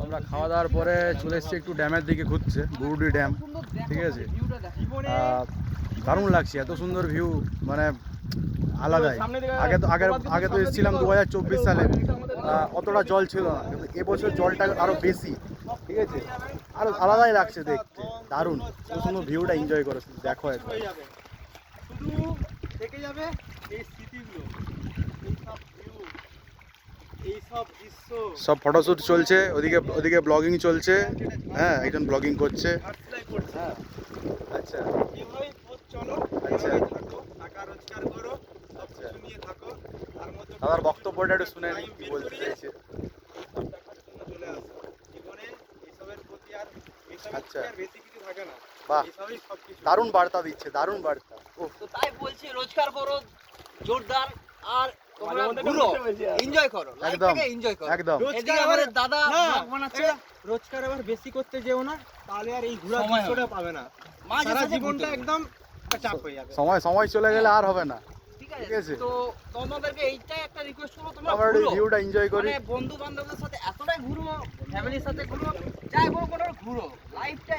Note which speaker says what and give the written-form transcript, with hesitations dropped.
Speaker 1: আমরা খাওয়া দাওয়ার পরে চলে এসেছি একটু ড্যামের দিকে ঘুরছে, বুরুডি ড্যাম। ঠিক আছে, দারুণ লাগছে, এত সুন্দর ভিউ, মানে আলাদাই। আগে তো এসেছিলাম 2024 সালে, অতটা জল ছিল না, কিন্তু এবছর জলটা আরো বেশি। ঠিক আছে, আরো আলাদাই লাগছে দেখতে, দারুণ। খুব সুন্দর ভিউটা এনজয় করো, দেখো একবার।
Speaker 2: শুধু থেকে যাবে এই স্মৃতিগুলো, এইসব দৃশ্য।
Speaker 1: সব ফটোশ্যুট চলছে, ওদিকে ব্লগিং চলছে। হ্যাঁ, একজন ব্লগিং করছে। হ্যাঁ, আচ্ছা
Speaker 2: এভাবেই পথ চলো,
Speaker 1: আচ্ছা।
Speaker 2: এভাবেই থাকো, টাকা রোজগার করো, সব কিছু নিয়ে থাকো, তার মধ্যে
Speaker 1: দাদার বক্তব্যটা একটু শুনে
Speaker 2: টাইম
Speaker 1: কি
Speaker 2: বের
Speaker 1: বলতে
Speaker 2: করিয়ে
Speaker 1: চাইছে।
Speaker 2: এইসব দেখার জন্য চলে আসো। জীবনে এইসবের প্রতি আর
Speaker 1: আচ্ছা,
Speaker 2: বেশি কিছু থাকে না।
Speaker 1: বাহ,
Speaker 2: এইসবই সবকিছু।
Speaker 1: দারুণ বার্তা দিচ্ছে, দারুণ বার্তা। উফ,
Speaker 3: তো তাই বলছি, রোজগার করো জোরদার, আর তোমরা ঘুরো, এনজয় করো,
Speaker 1: একদম
Speaker 3: লাইফটাকে এনজয় করো।
Speaker 1: একদম।
Speaker 3: এদিকে আমাদের দাদা
Speaker 2: না,
Speaker 3: ব্লগ বানাচ্ছে,
Speaker 2: রোজগার আবার বেশি করতে যেও না, তাহলে আর এই ঘোরার
Speaker 3: সময়
Speaker 2: দৃশ্যটা পাবে না।
Speaker 3: মাঝে
Speaker 2: সারা
Speaker 3: সাঝে
Speaker 2: জীবনটা
Speaker 3: ঘুরতে হবে।
Speaker 2: একদম একটা চাপ হয়ে যাবে।
Speaker 1: সময় চলে গেলে আর হবে না।
Speaker 3: ঠিক
Speaker 1: ঠিক আছে।
Speaker 3: আছে, তো তোমাদেরকে এইটাই একটা রিকোয়েস্ট করবো, তোমরা
Speaker 1: আমরা
Speaker 3: ঘুরো,
Speaker 1: ভিউটা এনজয় করি।
Speaker 3: মানে বন্ধু বান্ধবদের সাথে এতটাই ঘুরো, ফ্যামিলির সাথে ঘুরো, যাই বলো ঘুরো, লাইফটা